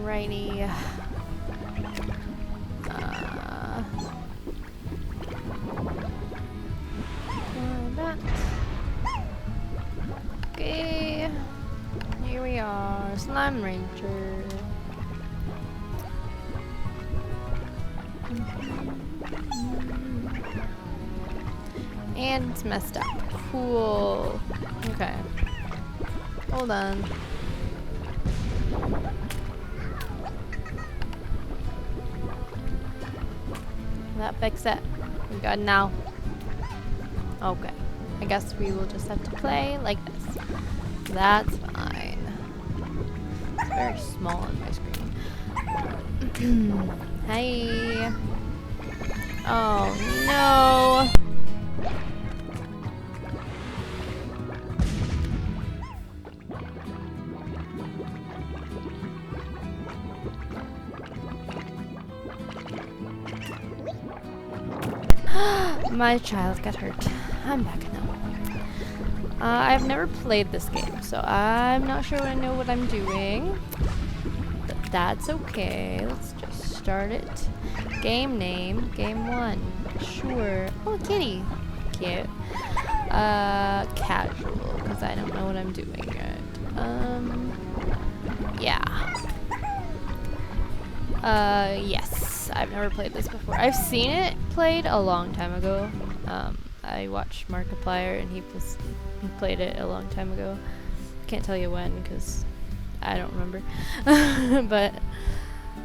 Alrighty. That. Okay. Here we are. Slime Ranger. And it's messed up. Cool. Okay. Hold on. That fix it. We good now. Okay. I guess we will just have to play like this. That's fine. It's very small on my screen. Hey. Oh no. My child got hurt. I'm back now. I've never played this game, so I'm not sure I know what I'm doing. But that's okay. Let's just start it. Game name, game 1. Sure. Oh, kitty. Cute. Casual, because I don't know what I'm doing yet. Yeah. Yes. I've never played this before. I've seen it played a long time ago. I watched Markiplier and he played it a long time ago. Can't tell you when because I don't remember. But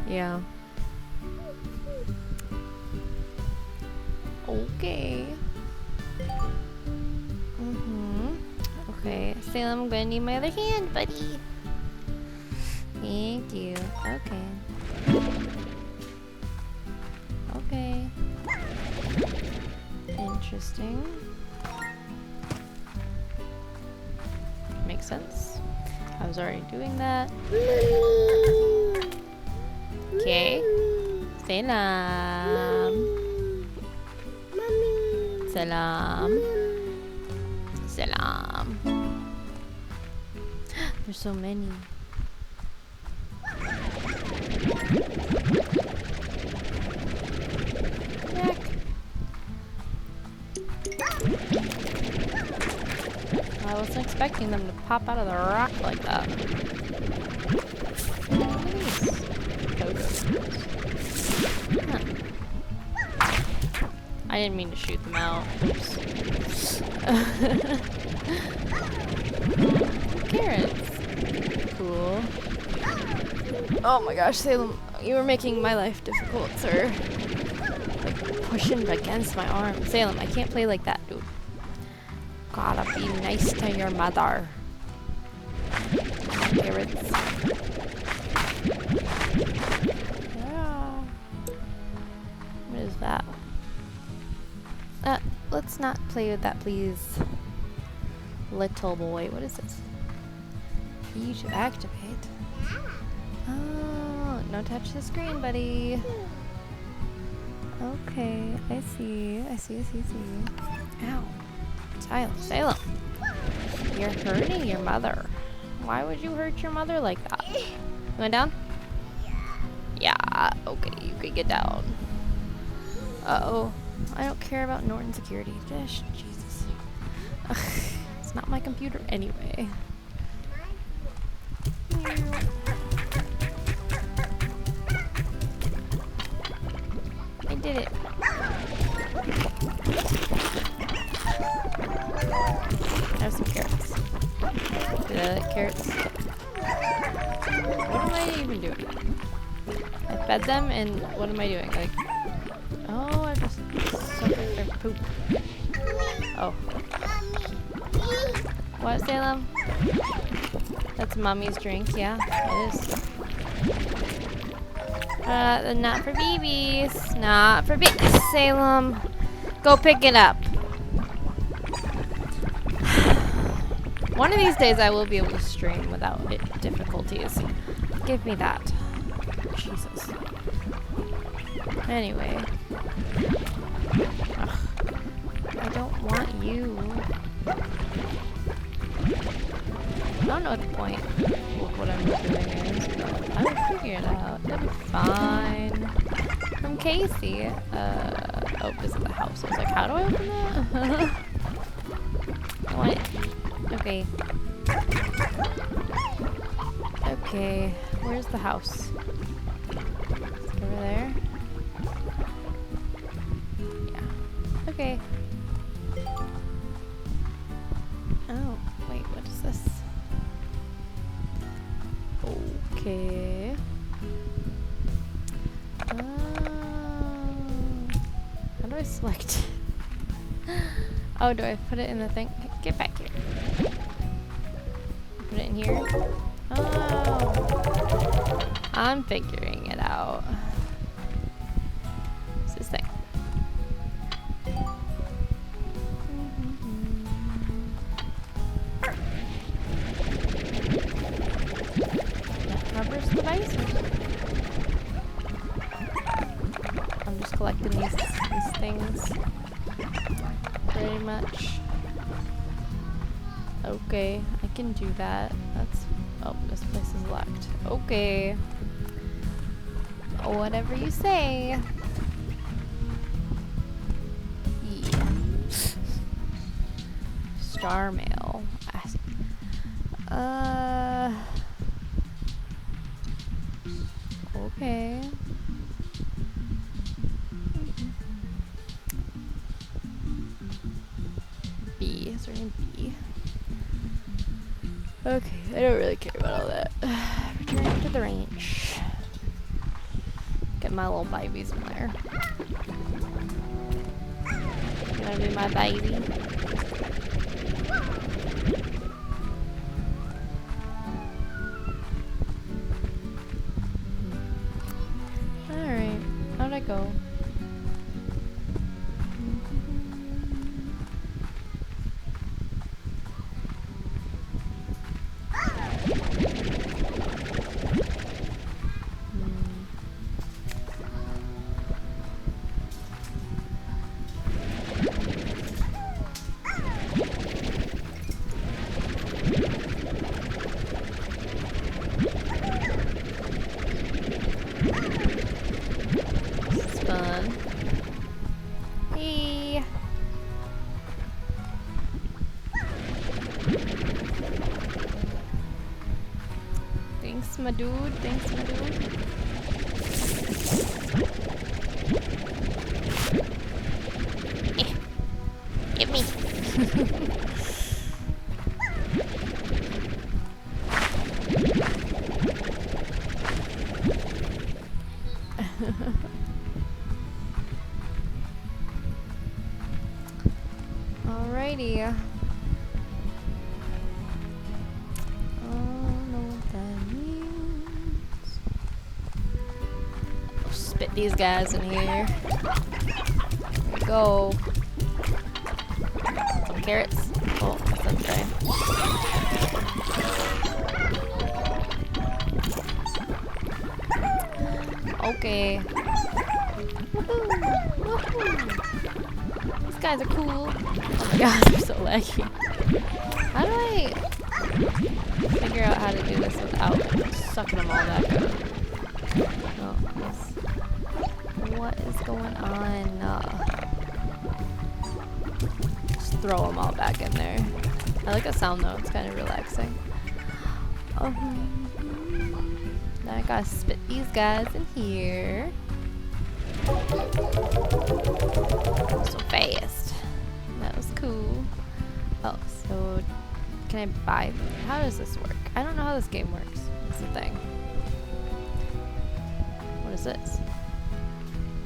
yeah. Okay. Okay. Salem, I'm gonna need my other hand, buddy. Thank you. Okay. Okay. Interesting. Makes sense. I was already doing that. Okay. Salam. Salam. Salam. There's so many. I wasn't expecting them to pop out of the rock like that. Huh. I didn't mean to shoot them out. Oops. Carrots. Cool. Oh my gosh, Salem, you were making my life difficult, sir. Like pushing against my arm. Salem, I can't play like that, dude. Gotta be nice to your mother. Carrots. Yeah. What is that? Let's not play with that, please. Little boy, what is this? You should activate. Oh, no touch the screen, buddy. Okay, I see. I see. Ow. Salem, you're hurting your mother. Why would you hurt your mother like that? You went down? Yeah, okay, you could get down. Uh-oh. I don't care about Norton security. Just, Jesus. Ugh, it's not my computer anyway. I did it. I have some carrots. Did I like carrots? What am I even doing? I fed them and what am I doing? Like, oh, I just sucked their poop. Oh. What, Salem? That's mommy's drink, yeah, it is. Not for babies. Not for babies, Salem. Go pick it up. One of these days I will be able to stream without difficulties. Give me that. Jesus. Anyway. Ugh. I don't want you. I don't know what the point of what I'm doing is, but I will figure it out. It'll be fine. From Casey. Oh, this is the house. I was like, how do I open that? I want it. Okay. Okay. Where's the house? Is it over there? Yeah. Okay. Oh, wait, what is this? Okay. How do I select? Oh, do I put it in the thing? Get back here. Put it in here. Oh. I'm figuring it out. What's this thing? That covers the visor. I'm just collecting these things. Pretty much. Okay, I can do that. That's... Oh, this place is locked. Okay. Whatever you say. Yeah. Star mail. Okay. B. Is there any B? Okay, I don't really care about all that. Return to the ranch. Get my little babies in there. You wanna be my baby? Alright, how'd I go? Thanks, my dude. Thanks, my dude. Get me. Alrighty. Spit these guys in here. There we go. Some carrots. Oh, that's okay. Okay. Woohoo! Woohoo! These guys are cool. Oh my gosh, I'm so laggy. How do I figure out how to do this without sucking them all back up? Oh, yes. What is going on? Just throw them all back in there. I like the sound though, it's kind of relaxing. Now I gotta spit these guys in here. So fast. That was cool. Oh, so can I buy them? How does this work? I don't know how this game works. That's the thing. What is this?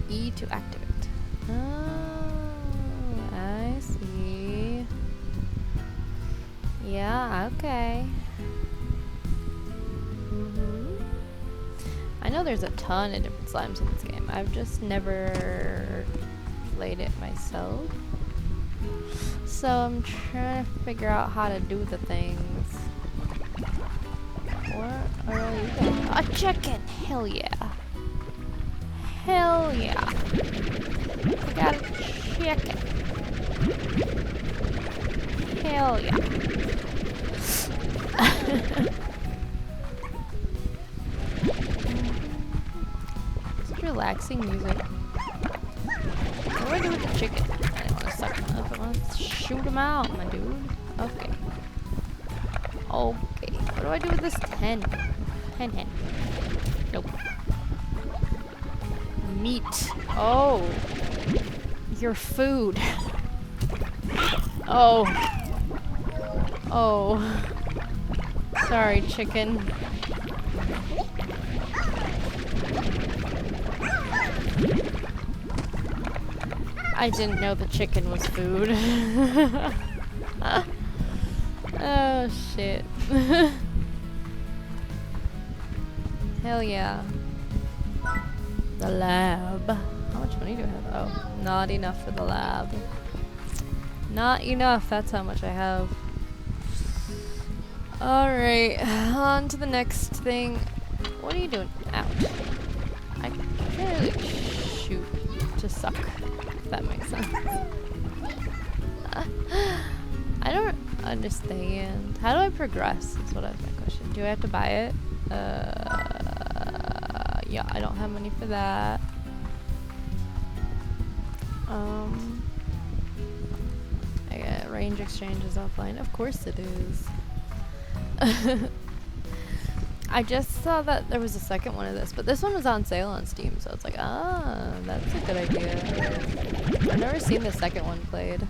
E to activate. Oh, I see. Yeah, okay. I know there's a ton of different slimes in this game. I've just never played it myself. So I'm trying to figure out how to do the things. What are you doing? A chicken! Hell yeah. Hell yeah. I got a chicken. Hell yeah. Such relaxing music. What do I do with the chicken? I don't want to suck him up. I want to shoot him out, my dude. Okay. Okay. What do I do with this hen? Hen. Nope. Meat. Oh. Your food. Oh. Oh. Sorry, chicken. I didn't know the chicken was food. Oh, shit. Hell yeah. The lab. How much money do I have? Oh, not enough for the lab. Not enough, that's how much I have. Alright, on to the next thing. What are you doing? Ouch. I can't really shoot to suck, if that makes sense. I don't understand. How do I progress? Is what I was my question. Do I have to buy it? Yeah, I don't have money for that. I got range exchanges offline. Of course it is. I just saw that there was a second one of this, but this one was on sale on Steam, so it's like, ah, that's a good idea. I've never seen the second one played.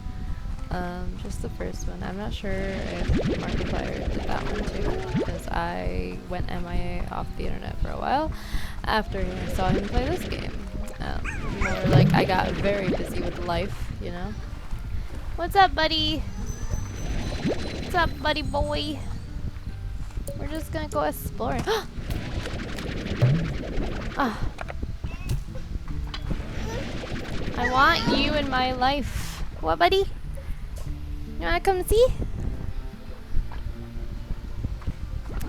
Just the first one. I'm not sure if Markiplier did that one too, because I went MIA off the internet for a while after I saw him play this game. More like I got very busy with life, you know. What's up, buddy? What's up, buddy boy? We're just gonna go exploring. Ah. I want you in my life. What, buddy? You wanna come see?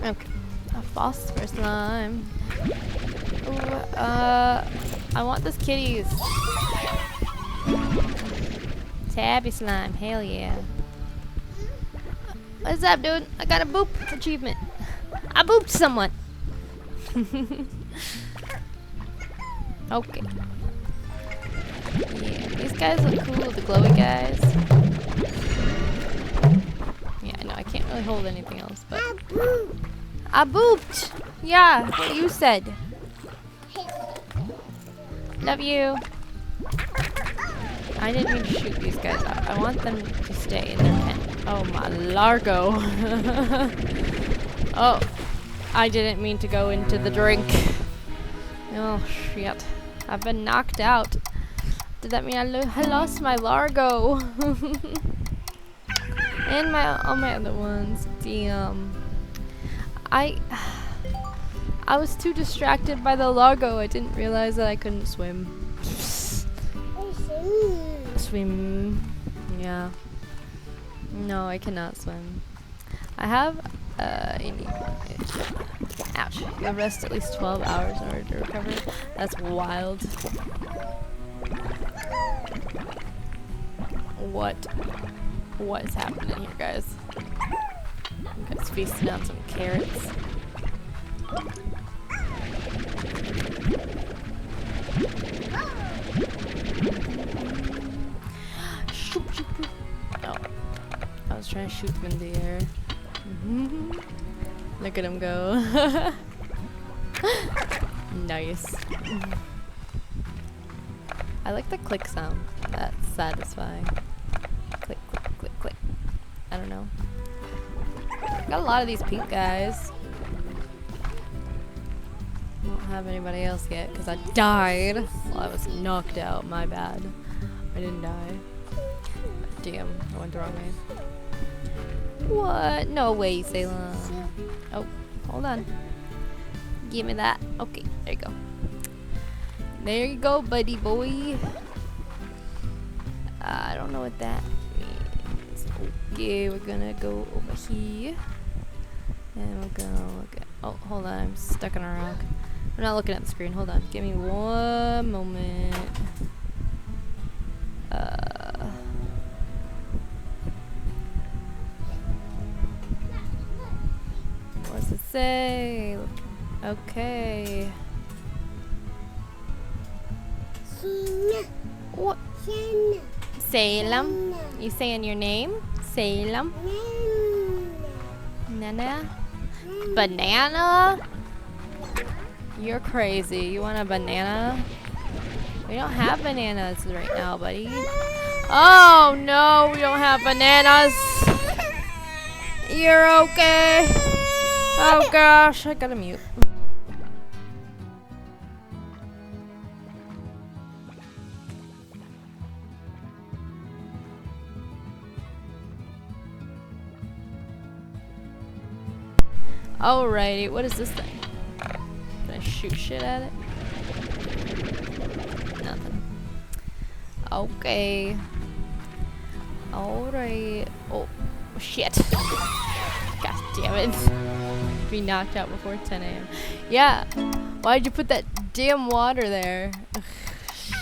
Okay. A phosphor slime. Ooh, I want this kitties. Tabby slime, hell yeah. What's up, dude? I got a boop achievement. I booped someone. Okay. Yeah, these guys look cool, the glowy guys. Yeah, no, I can't really hold anything else, but... I booped! Yeah, what you said. Love you. I didn't mean to shoot these guys out. I want them to stay in their pen. Oh my Largo. Oh, I didn't mean to go into the drink. Oh shit. I've been knocked out. Did that mean I lost my Largo? And all my other ones. Damn. I was too distracted by the Largo. I didn't realize that I couldn't swim. Swim. Yeah. No, I cannot swim. I have ouch. You'll rest at least 12 hours in order to recover. That's wild. What is happening here, guys? You guys feasting on some carrots. Oh, I was trying to shoot them in the air. Look at him go. Nice. I like the click sound. That's satisfying. Click, click, click, click. I don't know. Got a lot of these pink guys. I don't have anybody else yet because I died. Well, I was knocked out. My bad. I didn't die. Damn, I went the wrong way. What? No way, Salem. Oh, hold on. Give me that. Okay, there you go. There you go, buddy boy. I don't know what that means. Okay, we're gonna go over here. And we're gonna look at... Oh, hold on. I'm stuck on a rock. I'm not looking at the screen. Hold on. Give me one moment. say? Okay. What? Salem. You saying your name? Salem. Nana. Banana. You're crazy. You want a banana? We don't have bananas right now, buddy. Oh no, we don't have bananas. You're okay. Oh gosh, I gotta mute. Alrighty, what is this thing? Can I shoot shit at it? Nothing. Okay. Alright. Oh, shit. God damn it. Be knocked out before 10 a.m. Yeah. Why'd you put that damn water there? Ugh,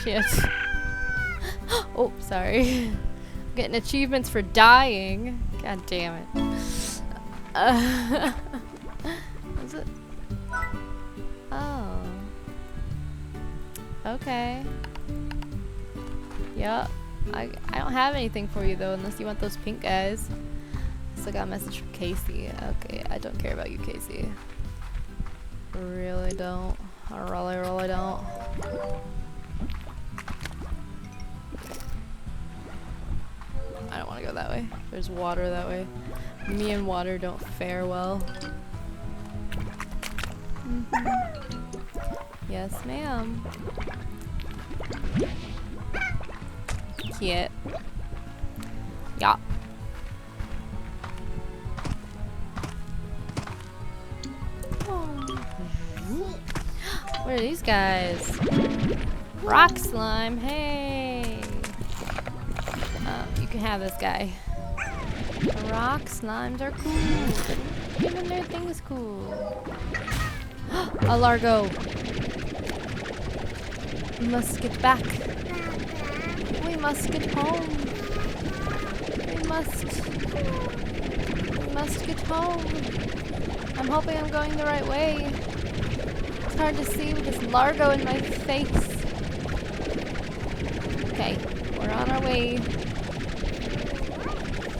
shit. Oh, sorry. Getting achievements for dying. God damn it. Is it? Oh. Okay. Yup. I don't have anything for you though, unless you want those pink guys. So I got a message from Casey. Okay, I don't care about you, Casey. Really don't. I really don't. I don't want to go that way. There's water that way. Me and water don't fare well. Yes, ma'am. Cute. Yeah. What are these guys? Rock slime. Hey. You can have this guy. The rock slimes are cool. Even their thing is cool. A Largo. We must get back. We must get home. We must get home. I'm hoping I'm going the right way. It's hard to see with this Largo in my face. Okay, we're on our way.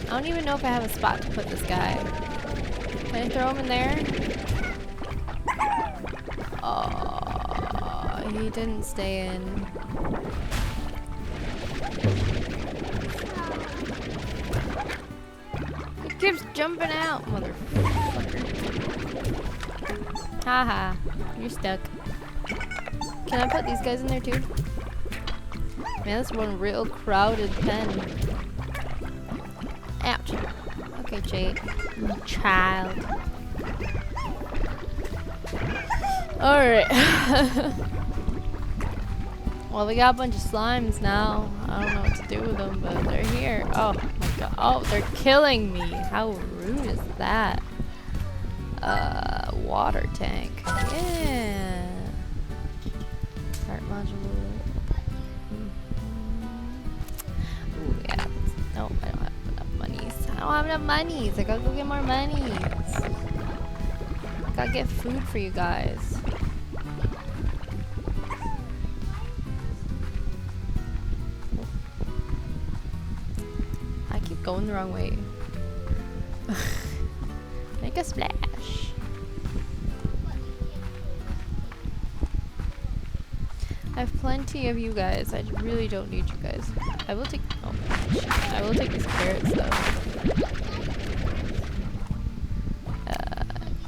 I don't even know if I have a spot to put this guy. Can I throw him in there? Oh, he didn't stay in. He keeps jumping out, motherfucker. Haha, you're stuck. Can I put these guys in there too? Man, that's one real crowded pen. Ouch. Okay, Jade. Child. Alright. Well, we got a bunch of slimes now. I don't know what to do with them, but they're here. Oh my god. Oh, they're killing me. How rude is that? Water tank. Yeah. Heart module. Ooh, yeah. Nope, I don't have enough monies. I don't have enough monies. I gotta go get more monies. Gotta get food for you guys. I keep going the wrong way. Make a splash. I have plenty of you guys. I really don't need you guys. I will take. Oh, shit. I will take these carrots though.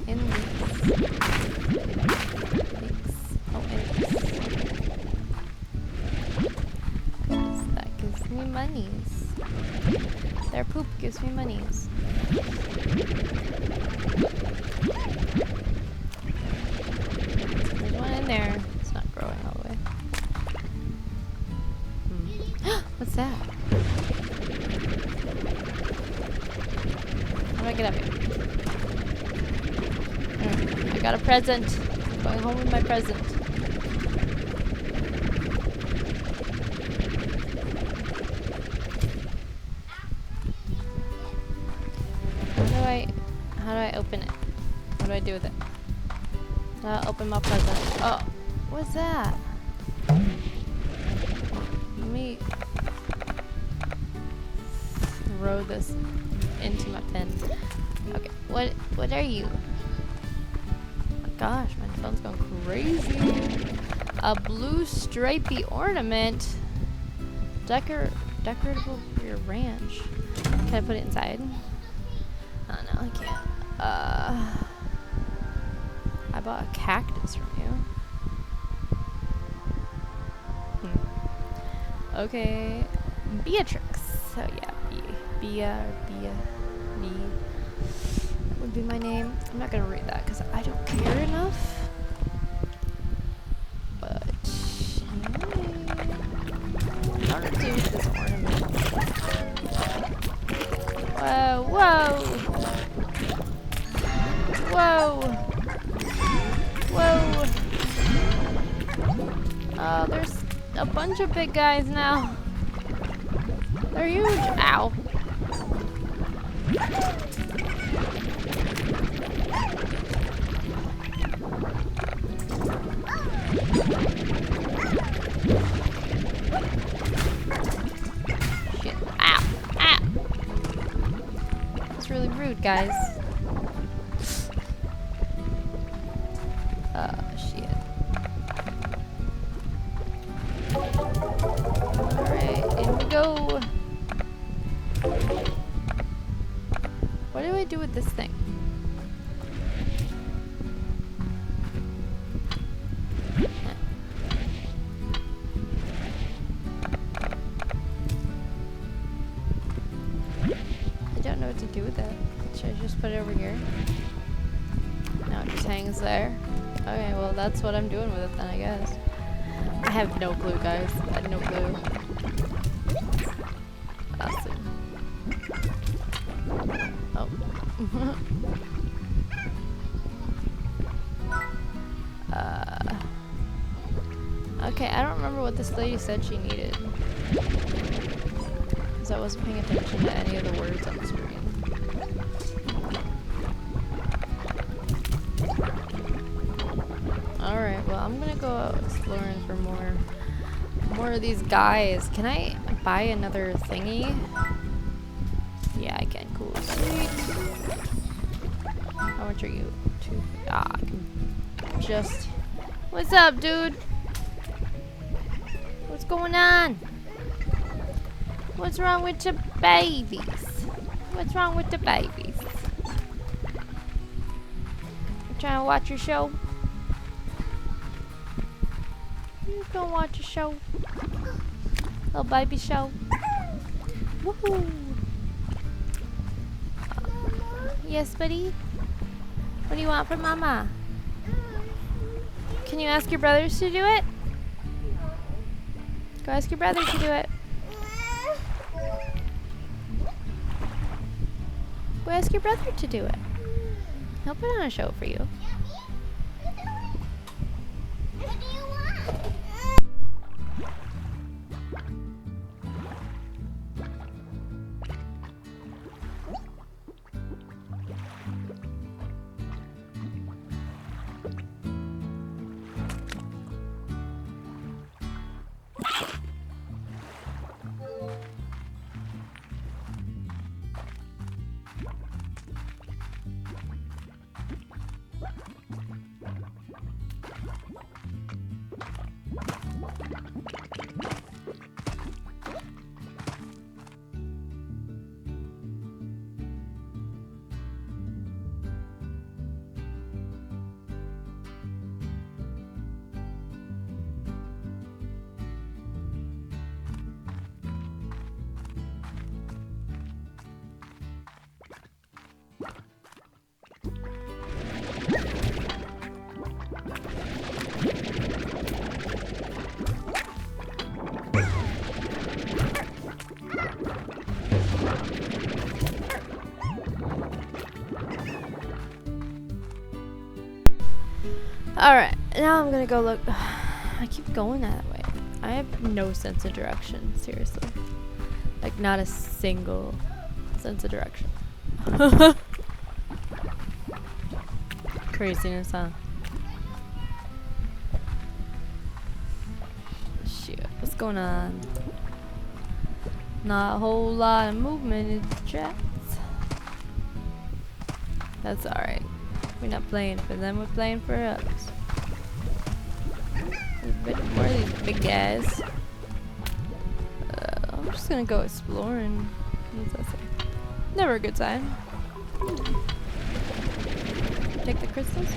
In these. Oh, in these. Cause that gives me monies. Their poop gives me monies. There's one in there. It's not growing all the way. What's that? How do I get up here? I got a present. I'm going home with my present. How do I open it? do I do with it? Open my present. Oh, what's that? Let me throw this into my pen. Okay, what are you? Oh gosh, my phone's going crazy. A blue stripy ornament. Decoratable for your ranch. Can I put it inside? Oh no, I can't. I bought a cactus from you. Okay. Beatrix. So yeah, Bea would be my name. I'm not gonna read that because I don't care enough. But I want to do this ornament. Whoa, whoa, whoa, whoa. Oh, there's a bunch of big guys now. They're huge. Ow. Shit. Ow. Ow. That's really rude, guys. Shit. Alright, in we go. What do I do with this thing? I don't know what to do with it. Should I just put it over here? No, it just hangs there. Okay, well that's what I'm doing with it then, I guess. I have no clue, guys. I have no clue. Awesome. Oh. Okay, I don't remember what this lady said she needed. Because I wasn't paying attention to any of the words on the screen. Alright, well I'm gonna go out exploring for more of these guys. Can I buy another thingy? Yeah, I can. Cool. Sweet. How much are you? Two. Ah, I can just... What's up, dude? What's going on? What's wrong with the babies? What's wrong with the babies? You trying to watch your show? You gonna watch a show? Little baby show? Woohoo! Yes, buddy? What do you want from Mama? Can you ask your brothers to do it? Go ask your brothers to do it. Go ask your brother to do it. He'll put on a show for you. What do you want? Alright, now I'm gonna go look. I keep going that way. I have no sense of direction, seriously. Like, not a single sense of direction. craziness, huh? Shit, what's going on? Not a whole lot of movement in the chats. That's alright. We're not playing for them, we're playing for us. There's a bit more of these big guys. I'm just gonna go exploring. What's that say? Never a good sign. Take the crystals.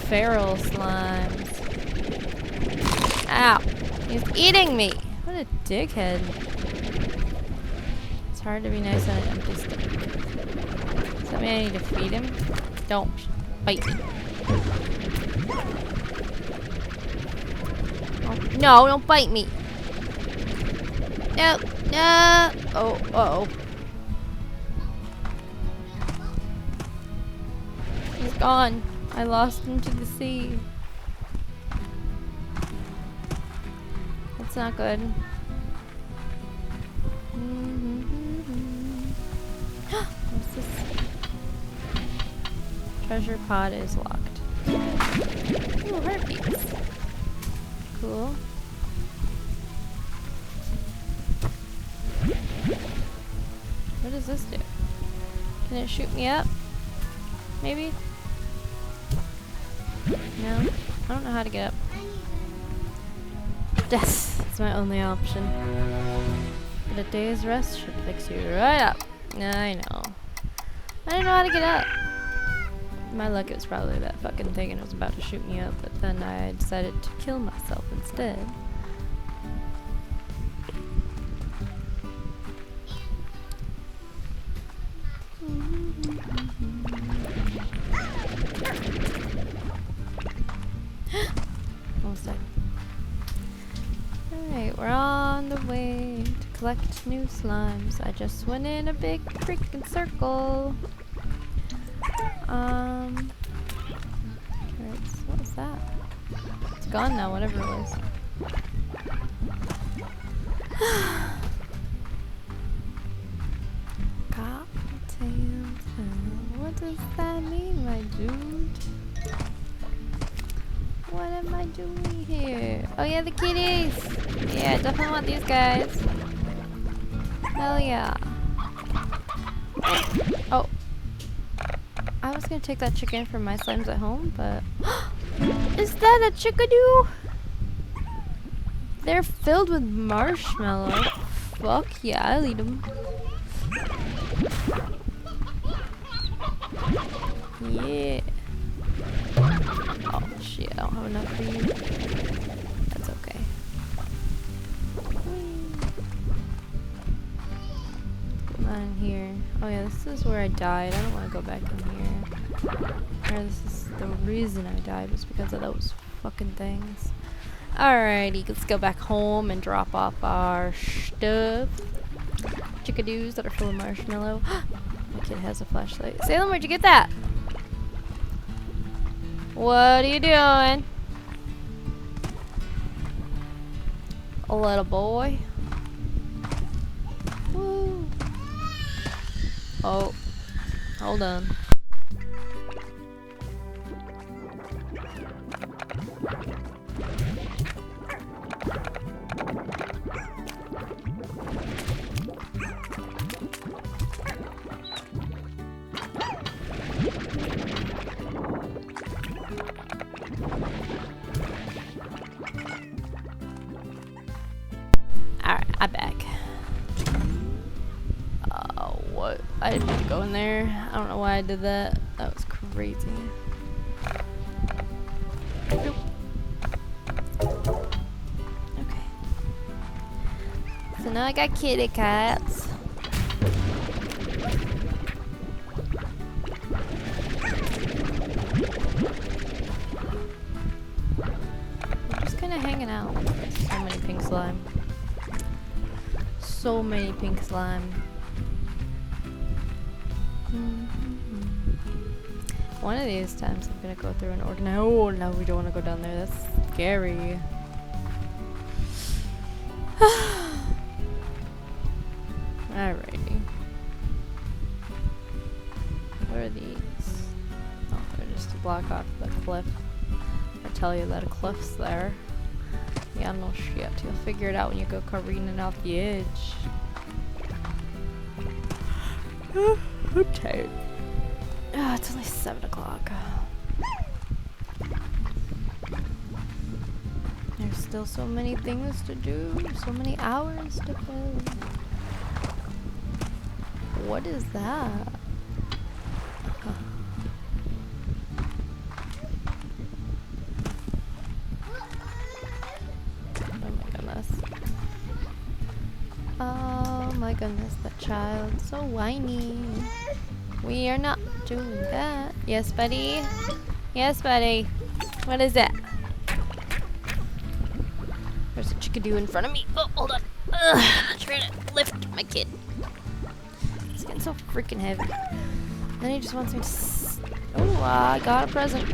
Feral slimes. Ow! He's eating me! What a dickhead. It's hard to be nice on an empty stomach. Does that mean I need to feed him? Don't bite me. Oh, no, don't bite me. No, no. Oh, uh-oh. He's gone. I lost him to the sea. That's not good. What's this? Treasure pod is locked. Ooh, herpes. Cool. What does this do? Can it shoot me up? Maybe? No? I don't know how to get up. Death is my only option. But a day's rest should fix you right up. I know. I didn't know how to get up. My luck, it was probably that fucking thing and it was about to shoot me up, but then I decided to kill myself instead. Almost died. Alright, we're on the way to collect new slimes. I just went in a big freaking circle. What was that? It's gone now, whatever it was. Cocktails. What does that mean, my dude? What am I doing here? Oh yeah, the kitties! Yeah, definitely want these guys. Hell yeah. Oh. I was gonna take that chicken from my slimes at home, but... Is that a chickadoo? They're filled with marshmallow. Fuck yeah, I'll eat them. Yeah. Oh shit, I don't have enough for you. That's okay. Come on here. Oh yeah, this is where I died. I don't want to go back in here. Or this is the reason I died was because of those fucking things. Alrighty, let's go back home and drop off our stuff. Chickadoos that are full of marshmallow. My kid has a flashlight. Salem, where'd you get that? What are you doing? A little boy. Woo. Oh, hold on. Alright, I'm back. What? I didn't want to go in there. I don't know why I did that. That was crazy. Nope. Okay. So now I got kitty cats. I'm just kind of hanging out. So many pink slime. So many pink slime. One of these times I'm gonna go through and organize. Oh no, we don't want to go down there. That's scary. Alrighty. Where are these? just to block off the cliff. I tell you that a cliff's there. Yeah, no shit. You'll figure it out when you go careening off the edge. I'm tired. Oh, it's only 7 o'clock. There's still so many things to do, so many hours to fill. What is that? Oh my goodness, that child, so whiny. We are not doing that. Yes, buddy? Yes, buddy. What is it? There's a chickadee in front of me. Oh, hold on. Trying to lift my kid. It's getting so freaking heavy. Then he just wants me to... Oh, I got a present.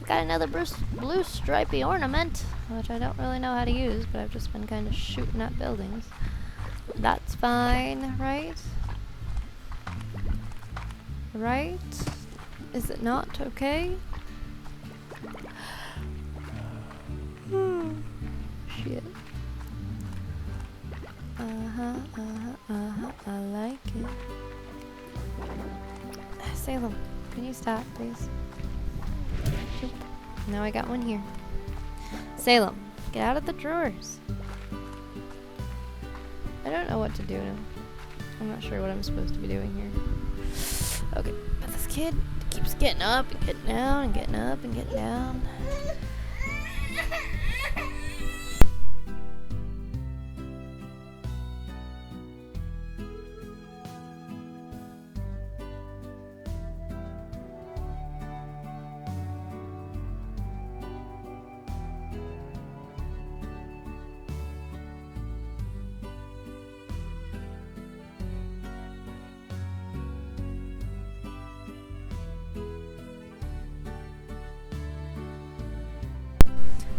Got another blue stripy ornament, which I don't really know how to use, but I've just been kind of shooting at buildings. That's fine, right? Right? Is it not okay? Shit. I like it. Salem, can you stop, please? Shoop. Now I got one here. Salem, get out of the drawers. I don't know what to do now. I'm not sure what I'm supposed to be doing here. Okay, but this kid keeps getting up and getting down and getting up and getting down.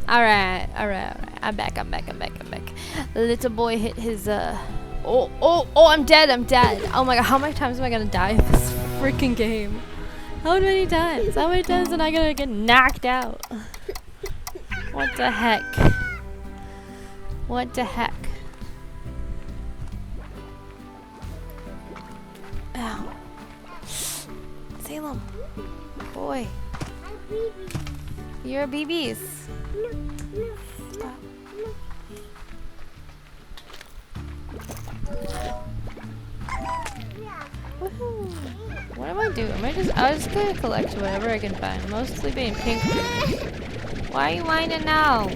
Alright. I'm back. Little boy hit his, Oh, I'm dead. Oh my god, how many times am I gonna die in this freaking game? How many times? How many times am I gonna get knocked out? What the heck? What the heck? Ow. Salem. Boy. You're a BB's. Stop. Woohoo. What am I doing? I was just gonna collect whatever I can find. Mostly being pink. Why are you whining now?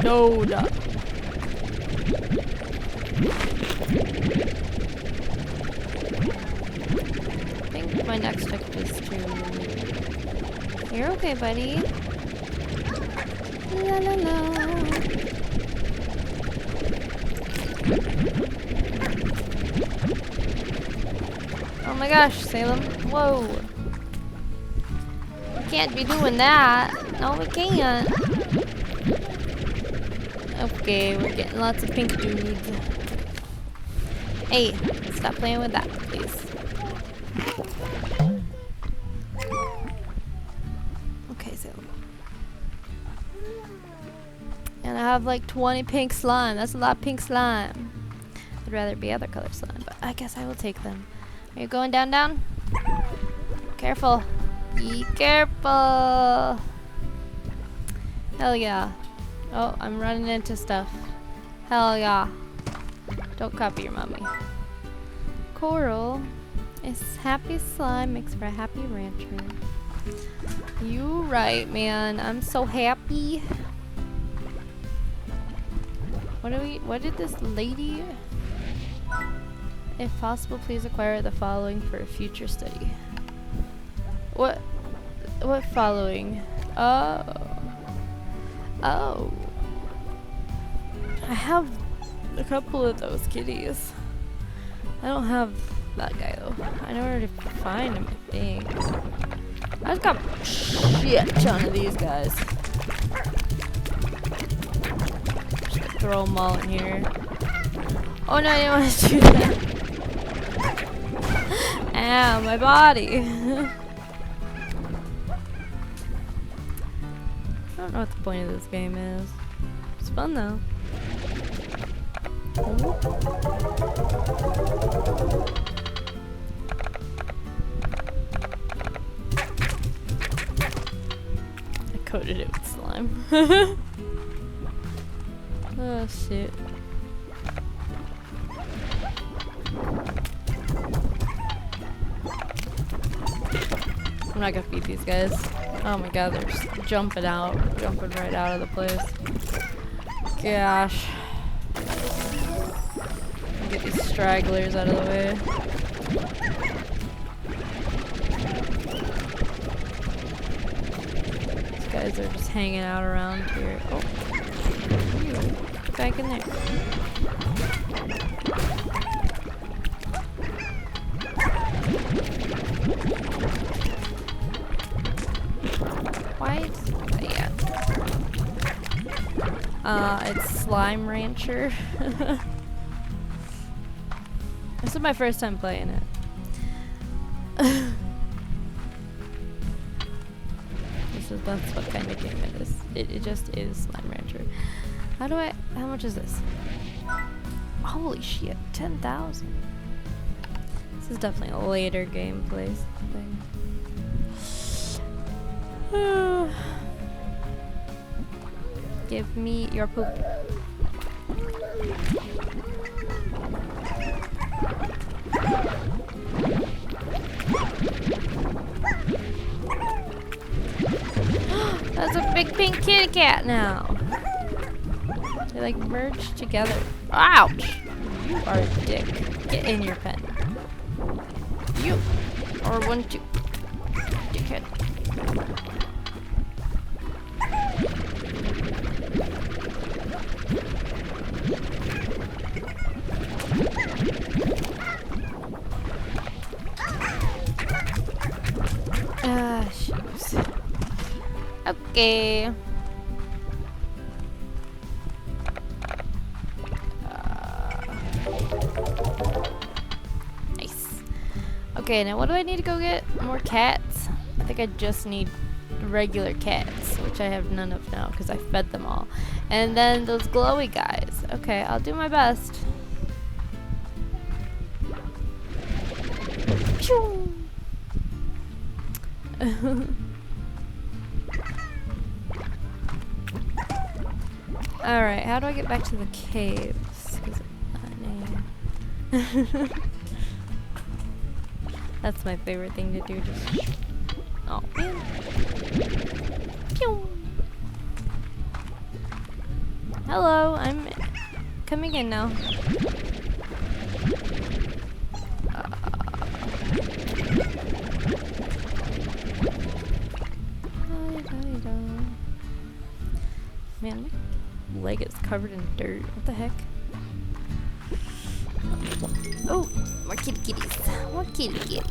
No. I think my next trick is to... You're okay, buddy. La la la. Oh my gosh, Salem. Whoa. We can't be doing that. No, we can't. Okay, we're getting lots of pink dudes. Hey, stop playing with that, please. Okay, Salem. And I have like 20 pink slime. That's a lot of pink slime. I'd rather it be other color slime, but I guess I will take them. Are you going down? Careful. Be careful. Hell yeah. Oh, I'm running into stuff. Hell yeah. Don't copy your mommy. Coral is happy slime makes for a happy rancher. You right, man. I'm so happy. What did this lady... If possible, please acquire the following for a future study. What following? Oh. I have a couple of those kitties. I don't have that guy though. I know where to find him, I think. I've got a shit ton of these guys. Just throw them all in here. Oh no, I didn't want to do that. Ow, my body. I don't know what the point of this game is. It's fun though. I coated it with slime. Oh shit. I'm not gonna feed these guys. Oh my god, they're just jumping right out of the place. Gosh. Get these stragglers out of the way. These guys are just hanging out around here. Oh. Get back in there. Why is yeah. It's Slime Rancher. This is my first time playing it. That's what kind of game it is. It just is Slime Rancher. How much is this? Holy shit, 10,000. This is definitely a later gameplay thing. Give me your poop. That's a big pink kitty cat now. They like merged together. Ouch! You are a dick. Get in your pen. You or 1, 2. Dickhead. Shoes. Okay. Nice. Okay, now what do I need to go get? More cats? I think I just need regular cats, which I have none of now because I fed them all. And then those glowy guys. Okay, I'll do my best. Pew! Alright, how do I get back to the caves? That's my favorite thing to do, just oh man. Pew! Hello, I'm coming in now. Man, my leg is covered in dirt. What the heck? Oh, more kitty kitties. More kitty kitties.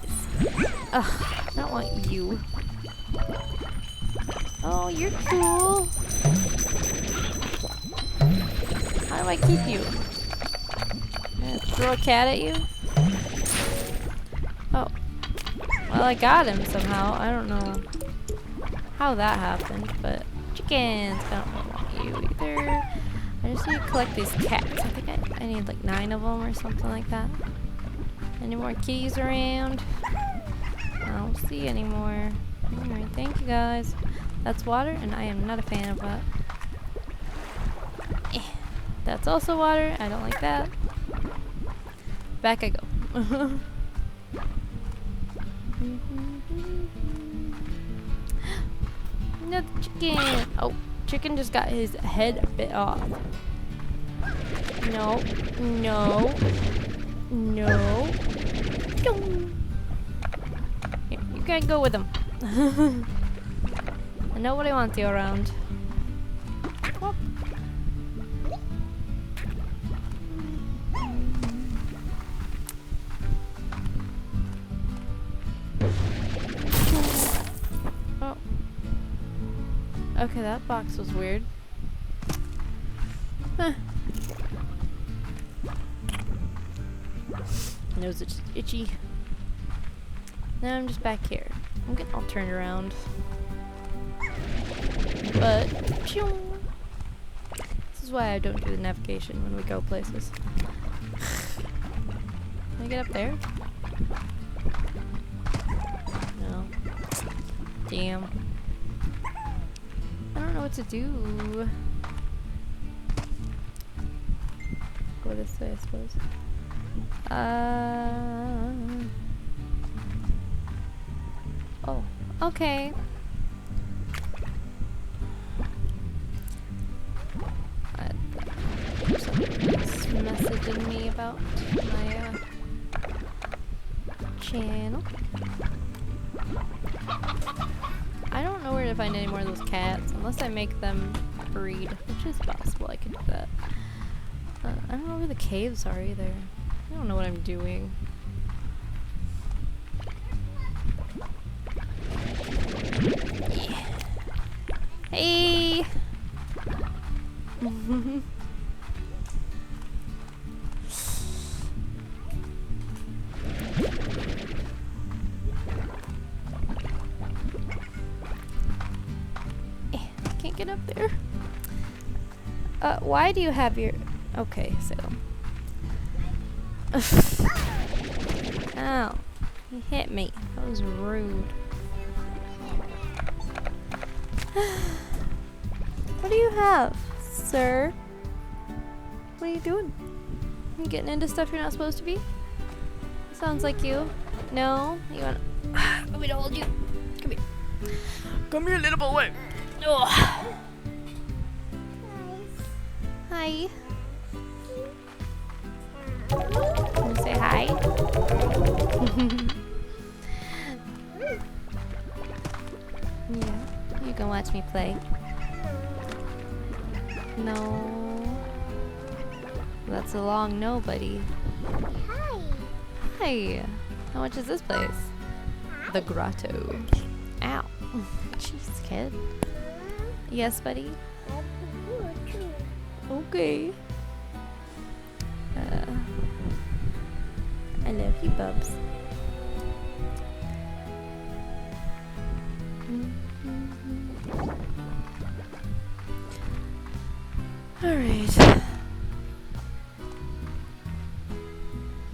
Ugh, I don't want you. Oh, you're cool. How do I keep you? Throw a cat at you? Oh. Well, I got him somehow. I don't know how that happened, but chickens. I don't really want you either. I just need to collect these cats. I think I need like 9 of them or something like that. Any more kitties around? I don't see any more. Alright, thank you guys. That's water, and I am not a fan of that. That's also water. I don't like that. Back I go. Another chicken. Oh, chicken just got his head bit off. No, no, no. Here, you can't go with him. I know what I want you around. Whoop. Oh. Okay, that box was weird. Huh. Nose is itchy. Now I'm just back here. I'm getting all turned around. But, phew. This is why I don't do the navigation when we go places. Can I get up there? No. Damn. I don't know what to do. Go this way, I suppose. Oh, okay. Someone's messaging me about my channel. I don't know where to find any more of those cats unless I make them breed, which is possible. I could do that. I don't know where the caves are either. I don't know what I'm doing. Yeah. Hey! Can't get up there. Why do you have your... Okay, so... Ow. He hit me. That was rude. What do you have, sir? What are you doing? You getting into stuff you're not supposed to be? Sounds like you. No? You want me to hold you? Come here. Come here, little boy. Oh. Hi. Can you say hi? Yeah, you can watch me play. No. That's a long no, buddy. Hi. Hi. How much is this place? The Grotto. Ow. Jeez, kid. Yes, buddy? Okay. I love you, Bubs. Alright.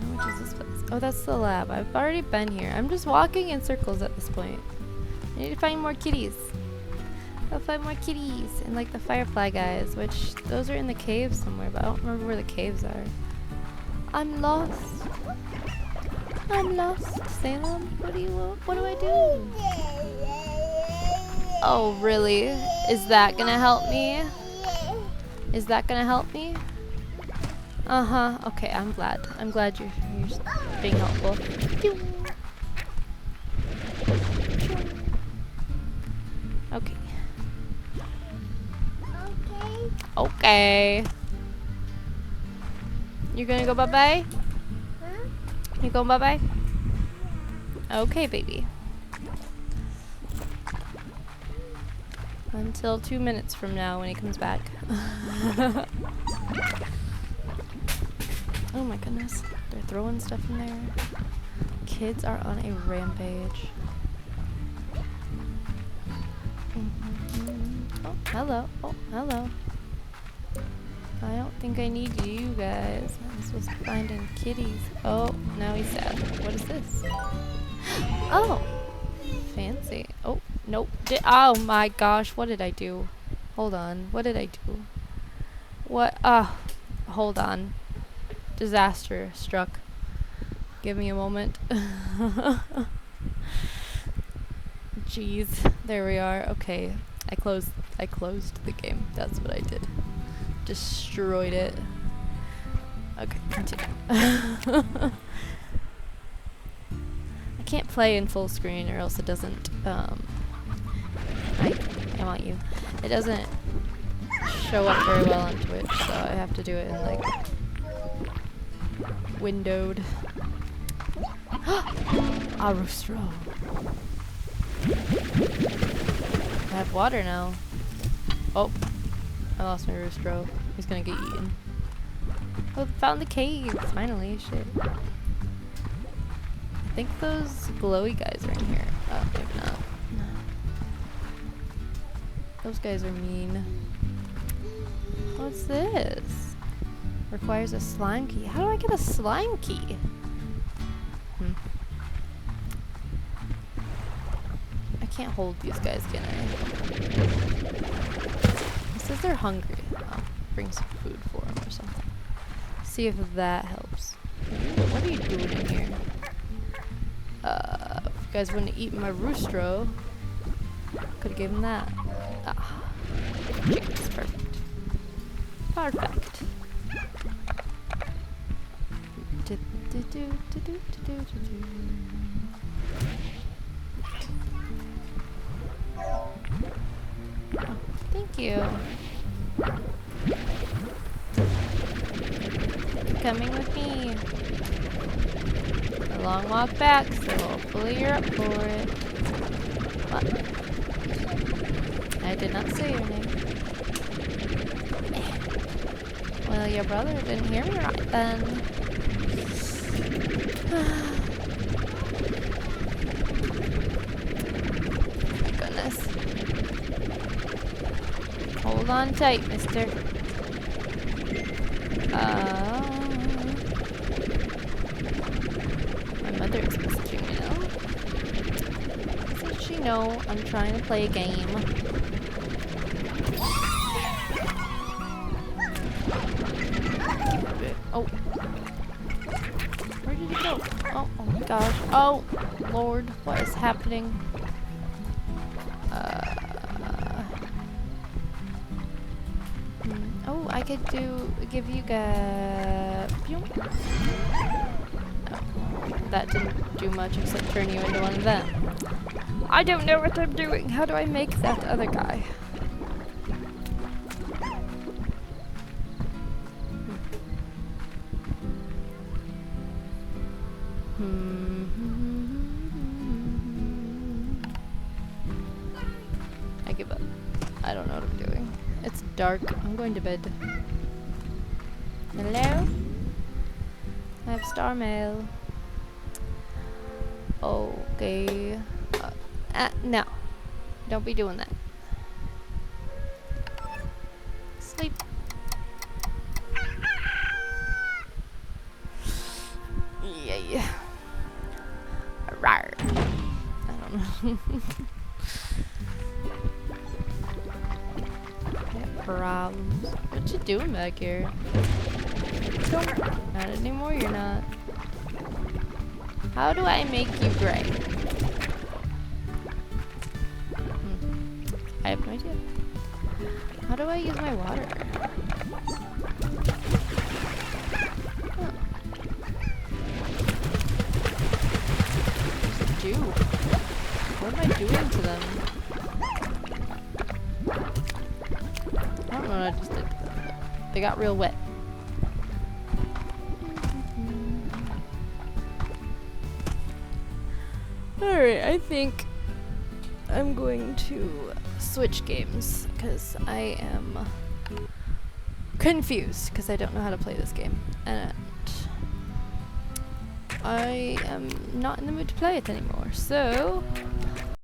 Which is this place? Oh, that's the lab. I've already been here. I'm just walking in circles at this point. I need to find more kitties. I'll find more kitties and like the firefly guys, which those are in the caves somewhere, but I don't remember where the caves are. I'm lost. I'm lost. Salem, what do you want? What do I do? Oh, really? Is that gonna help me? Is that gonna help me? Uh-huh. Okay, I'm glad. I'm glad you're being helpful. Okay. Okay. You're gonna go bye-bye? Huh? You going bye-bye? Okay, baby. Until 2 minutes from now when he comes back. Oh my goodness. They're throwing stuff in there. Kids are on a rampage. Oh, hello. Oh, hello. I don't think I need you guys. I'm supposed to find in kitties. Oh, now he's sad. What is this? Oh! Fancy. Oh, nope. Oh my gosh, what did I do? Hold on. What did I do? What? Hold on. Disaster struck. Give me a moment. Jeez. There we are. Okay. I closed the game. That's what I did. Destroyed it. Okay, continue. I can't play in full screen or else it doesn't I want you. It doesn't show up very well on Twitch, so I have to do it in like windowed. Arustro. I have water now. Oh, I lost my Roostro. He's gonna get eaten. Oh, found the cave. Finally, shit. I think those glowy guys are in here. Oh, maybe not. No. Those guys are mean. What's this? Requires a slime key. How do I get a slime key? I can't hold these guys, can I? It says they're hungry. I'll bring some food for them or something. See if that helps. What are you doing in here? If you guys wouldn't eat my roostro, could have given that. Ah, chicken's perfect. Perfect. Oh, thank you. Coming with me. A long walk back, so hopefully you're up for it. What? I did not say your name. Well, your brother didn't hear me right then. My goodness. Hold on tight, mister. My mother is messaging me now. Doesn't she know I'm trying to play a game? Oh. Where did he go? Oh my gosh. Oh, Lord. What is happening? Oh, I could give you guys... No, that didn't do much except turn you into one of them. I don't know what I'm doing. How do I make that other guy? I give up. I don't know what I'm doing. It's dark. I'm going to bed. Hello? I have star mail. Okay. No. Don't be doing that. Sleep. Yeah. Rawr. I don't know. Problems. What you doing back here? Not anymore, you're not. How do I make you gray? I have no idea. How do I use my water? Huh. What does it do? What am I doing to them? I don't know what I just did. They got real wet. Alright, I think I'm going to switch games because I am confused because I don't know how to play this game. And I am not in the mood to play it anymore. So